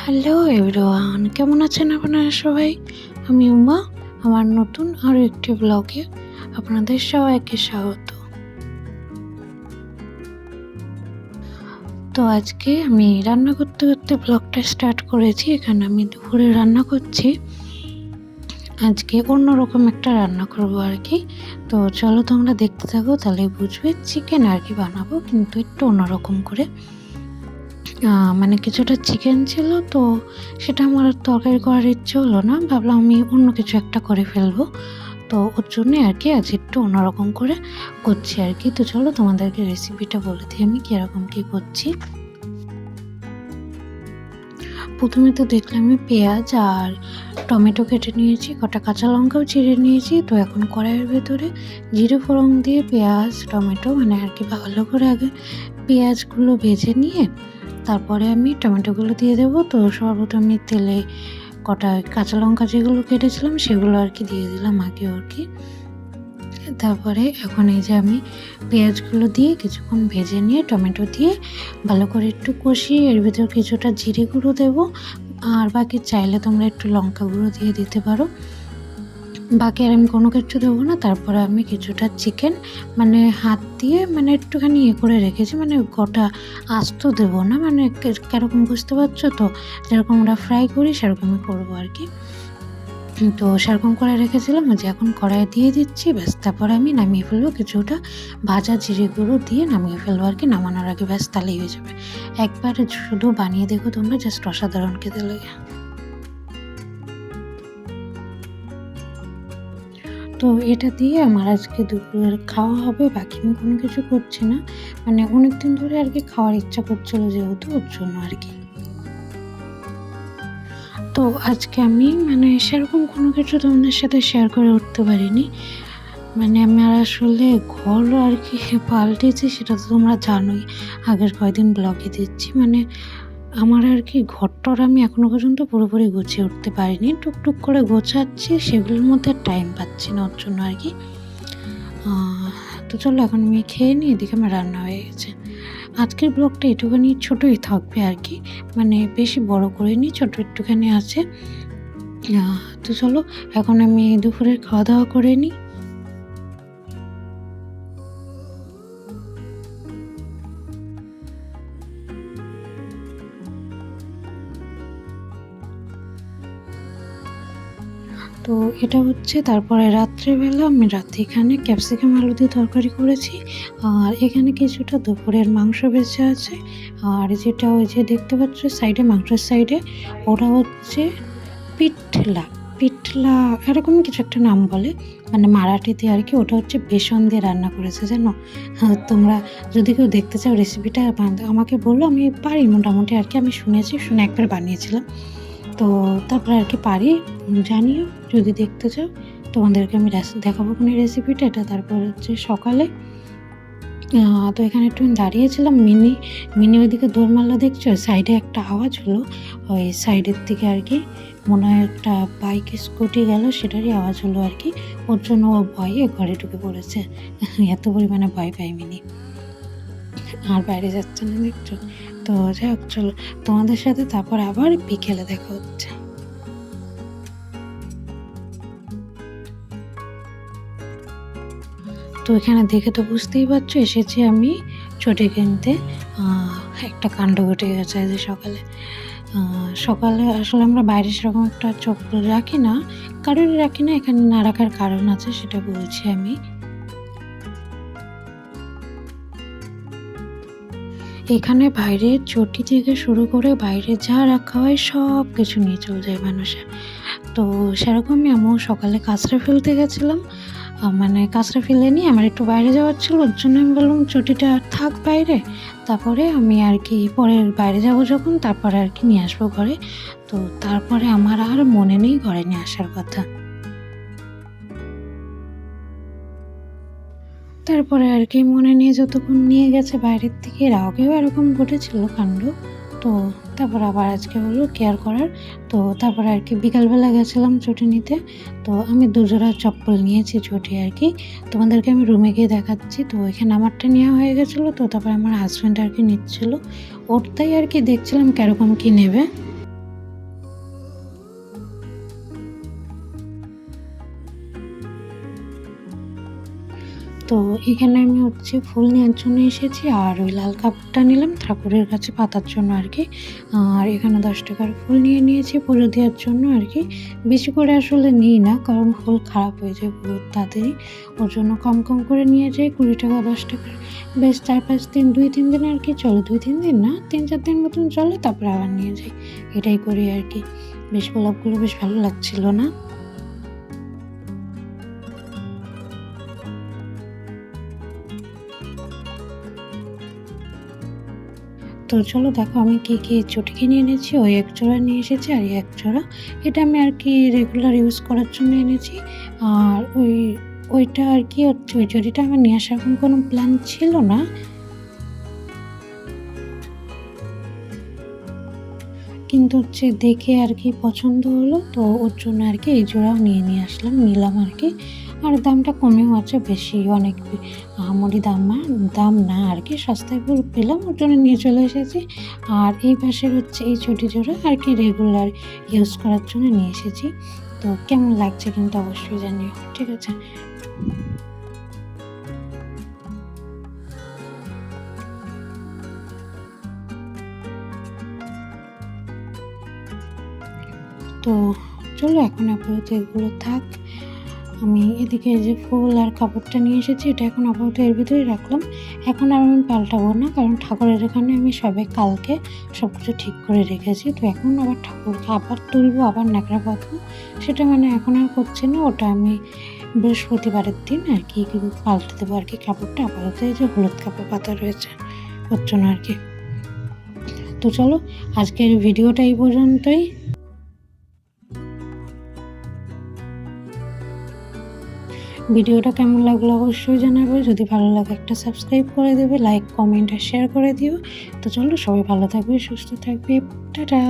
Hello everyone, কেমন আছেন আপনারা সবাই? আমি উমা। আমার নতুন আরও একটি ব্লগে আপনাদের সবাইকে স্বাগত। তো আজকে আমি রান্না করতে করতে ব্লগটা স্টার্ট করেছি। এখানে আমি দুপুরে রান্না করছি। আজকে অন্যরকম একটা রান্না করব আর কি। তো চলো তোমরা দেখতে থাকো, তাহলে বুঝবে। চিকেন আর কি বানাবো, কিন্তু একটু অন্যরকম করে। মানে কিছুটা চিকেন ছিল, তো সেটা আমার আর তরকারি করার ইচ্ছে হলো না। ভাবলাম আমি অন্য কিছু একটা করে ফেলবো। তো ওর জন্যে আর কি আজ একটু অন্যরকম করে করছি আর কি। তো চলো তোমাদেরকে রেসিপিটা বলে দিই আমি কীরকম কী করছি। প্রথমে তো দেখলাম আমি পেঁয়াজ আর টমেটো কেটে নিয়েছি, কটা কাঁচা লঙ্কাও চিড়ে নিয়েছি। তো এখন কড়াইয়ের ভেতরে জিরে ফোড়ন দিয়ে পেঁয়াজ টমেটো মানে আর কি ভালো করে আগে পেঁয়াজগুলো ভেজে নিয়ে তারপরে আমি টমেটোগুলো দিয়ে দেবো। তো সর্বপ্রথম আমি তেলে কটা কাঁচা লঙ্কা যেগুলো কেটেছিলাম সেগুলো আর কি দিয়ে দিলাম আগে আর কি। তারপরে এখন এই যে আমি পেঁয়াজগুলো দিয়ে কিছুক্ষণ ভেজে নিয়ে টমেটো দিয়ে ভালো করে একটু কষিয়ে এর ভিতর কিছুটা জিরে গুঁড়ো দেবো, আর বাকি চাইলে তোমরা একটু লঙ্কা গুঁড়ো দিয়ে দিতে পারো। বাকি আর আমি কোনো কিছু দেবো না। তারপরে আমি কিছুটা চিকেন মানে হাত দিয়ে মানে একটুখানি করে রেখেছি, মানে গোটা আস্ত দেবো না, মানে কীরকম বুঝতে পারছো তো, যেরকম আমরা ফ্রাই করি সেরকমই করবো আর কি। তো সেরকম করে রেখেছিলাম, যে এখন কড়াইয়ে দিয়ে দিচ্ছি, ব্যাস। তারপরে আমি নামিয়ে ফেলবো, কিছুটা ভাজা জিরে গুঁড়ো দিয়ে নামিয়ে ফেলবো আর কি, নামানোর আগে, ব্যাস তাহলেই হয়ে যাবে। একবার শুধু বানিয়ে দেখো তোমরা, জাস্ট অসাধারণ খেতে লাগে। তো এটা দিয়ে আমার আজকে দুপুরের খাওয়া হবে। বাকি আমি কোনো কিছু করছি না, মানে অনেক দিন ধরে আর কি খাওয়ার ইচ্ছা করছিল যেহেতু, ওর জন্য আর কি। তো আজকে আমি মানে সেরকম কোনো কিছু তোমাদের সাথে শেয়ার করে উঠতে পারিনি। মানে আমি আর আসলে ঘর আর কি পাল্টেছি, সেটা তো তোমরা জানোই, আগের কয়েকদিন ব্লগে দিচ্ছি। মানে আমার আর কি ঘরটর আমি এখনো পর্যন্ত পুরোপুরি গুছিয়ে উঠতে পারিনি, টুকটুক করে গোছাচ্ছি, সেগুলোর মধ্যে টাইম পাচ্ছি না, ওর জন্য আর কি। তো চলো এখন আমি খেয়ে নিই, এদিকে আমার রান্না হয়ে গেছে। আজকের ব্লগটা একটুখানি ছোটোই থাকবে আর কি, মানে বেশি বড় করে নিই, ছোটো একটুখানি আছে। তো চলো এখন আমি দুপুরের খাওয়া দাওয়া করে নিই। তো এটা হচ্ছে তারপরে রাত্রেবেলা আমি রাতে এখানে ক্যাপসিকাম আলু দিয়ে তরকারি করেছি, আর এখানে কিছুটা দুপুরের মাংস বেঁচে আছে। আর যেটা ওই যে দেখতে পাচ্ছ সাইডে, মাংসের সাইডে, ওটা হচ্ছে পিঠলা, পিঠলা এরকম কিছু একটা নাম বলে, মানে মারাঠিতে আর কি। ওটা হচ্ছে বেসন দিয়ে রান্না করেছে, জানো। তোমরা যদি কেউ দেখতে চাও রেসিপিটা আমাকে বললো, আমি পারি মোটামুটি আর কি। আমি শুনে একবার বানিয়েছিলাম, তো তারপরে আর কি পারি, জানিও যদি দেখতে চাও। তোমাদেরকে আমি দেখাবো কোনো রেসিপিটা। এটা তারপর হচ্ছে সকালে। তো এখানে একটু দাঁড়িয়েছিলাম, মিনি ওইদিকে দৌড় মারলা, দেখছো সাইডে একটা আওয়াজ হলো, ওই সাইডের থেকে আর কি মনে হয় একটা বাইক স্কুটি গেল, সেটারই আওয়াজ হলো আর কি। ওর জন্য ও ভয়ে ঘরে ঢুকে পড়েছে, এত পরিমাণে ভয় পাই মিনি, আর বাইরে যাচ্ছে না, দেখছো। তো যাই হোক, চলো তোমাদের সাথে তারপর আবার বিকেলে দেখা হচ্ছে। তো এখানে দেখে তো বুঝতেই পারছো, এসেছি আমি চটি কিনতে। একটা কাণ্ড ঘটে গেছে যে সকালে আসলে আমরা বাইরে সেরকম একটা চপ্পল রাখি না, কারোরই রাখি না। এখানে না রাখার কারণ আছে, সেটা বলছি আমি। এখানে বাইরে চটি থেকে শুরু করে বাইরে যা রাখা হয় সব কিছু নিয়ে চলে যায় মানুষের। তো সেরকমই আমিও সকালে কাঁচরা ফেলতে গেছিলাম, মানে কাঁচরা ফেলে নিয়ে আমার একটু বাইরে যাওয়ার ছিল, ওর জন্য আমি বললাম চটিটা থাক বাইরে, তারপরে আমি আর কি পরে বাইরে যাব যখন, তারপরে আর কি নিয়ে আসবো ঘরে। তো তারপরে আমার আর মনে নেই ঘরে নিয়ে আসার কথা। তারপরে আর কি মনে নিয়ে যতক্ষণ নিয়ে গেছে বাইরের থেকে, এর আগেও এরকম ঘটেছিল কাণ্ড। তো তারপর আবার আজকে হলো কেয়ার করার। তো তারপরে আর কি বিকালবেলা গেছিলাম চটি নিতে। তো আমি দুজোড়া চপ্পল নিয়েছি চটি আর কি, তোমাদেরকে আমি রুমে গিয়ে দেখাচ্ছি। তো এখানে আমারটা নেওয়া হয়ে গেছিলো, তো তারপরে আমার হাজব্যান্ড আর কি নিচ্ছিলো ওরটাই আর কি, দেখছিলাম কীরকম কী নেবে। তো এখানে আমি ফুল নেওয়ার জন্য এসেছি, আর ওই লাল কাপড়টা নিলাম ঠাকুরের কাছে পাতার জন্য আর কি। আর এখানে 10 টাকার ফুল নিয়েছি পুজো দেওয়ার জন্য আর কি। বেশি করে আসলে নিই না, কারণ ফুল খারাপ হয়ে যায় বহুত তাড়াতাড়ি, ওর জন্য কম কম করে নিয়ে যাই। 20 টাকা 10 টাকার বেশ 4-5 দিন 2-3 দিন আর কি চলে, 2-3 দিন না 3-4 দিন মতন চলে, তারপরে আবার নিয়ে যাই। এটাই করি আর কি। বেশ গোলাপগুলো বেশ ভালো লাগছিল না? তো চলো দেখো আমি কি চটিকে নিয়ে এনেছি। ওই এক জোড়া নিয়ে এসেছি, আর এক জোড়া এটা আমি আর কি রেগুলার ইউজ করার জন্য এনেছি। আর ওইটা আর কি ওই চটিটা আমার নিয়ে আসার কোনো প্ল্যান ছিল না, কিন্তু দেখে আর কি পছন্দ হলো, তো ওর জন্য আর কি এই জোড়াও নিলাম আর কি। আর দামটা কমেও আছে, বেশি অনেক আহামরি দাম না আর কি, সস্তায় পেলাম, ওর জন্য নিয়ে চলে এসেছি। আর এই পাশের এই চটি জোড়া আর কি রেগুলার ইউজ করার জন্য নিয়ে এসেছি। তো কেমন লাগছে কিন্তু অবশ্যই জানিও, ঠিক আছে? তো চলো এখন আপাতত এগুলো থাক। আমি এদিকে যে ফুল আর কাপড়টা নিয়ে এসেছি, এটা এখন আপাতত এর ভিতরেই রাখলাম। এখন আর আমি পাল্টাবো না, কারণ ঠাকুরের এখানে আমি কালকে সব কিছু ঠিক করে রেখেছি। তো এখন আবার ঠাকুরকে আবার তুলবো, আবার ন্যাকড়া পাতবো, সেটা এখন আর করছি না। ওটা আমি বৃহস্পতিবারের দিন আর কি পাল্টে দেবো আর কি কাপড়টা। আপাতত এই যে হলুদ কাপড় পাতা রয়েছে ওর জন্য আর কি। তো চলো আজকের ভিডিওটা এই পর্যন্তই। ভিডিওটা কেমন লাগলো অবশ্যই জানাবে। যদি ভালো লাগে একটা সাবস্ক্রাইব করে দেবে, লাইক কমেন্ট আর শেয়ার করে দিও। তো চলো সবাই ভালো থাকবে, সুস্থ থাকবে, টাটা।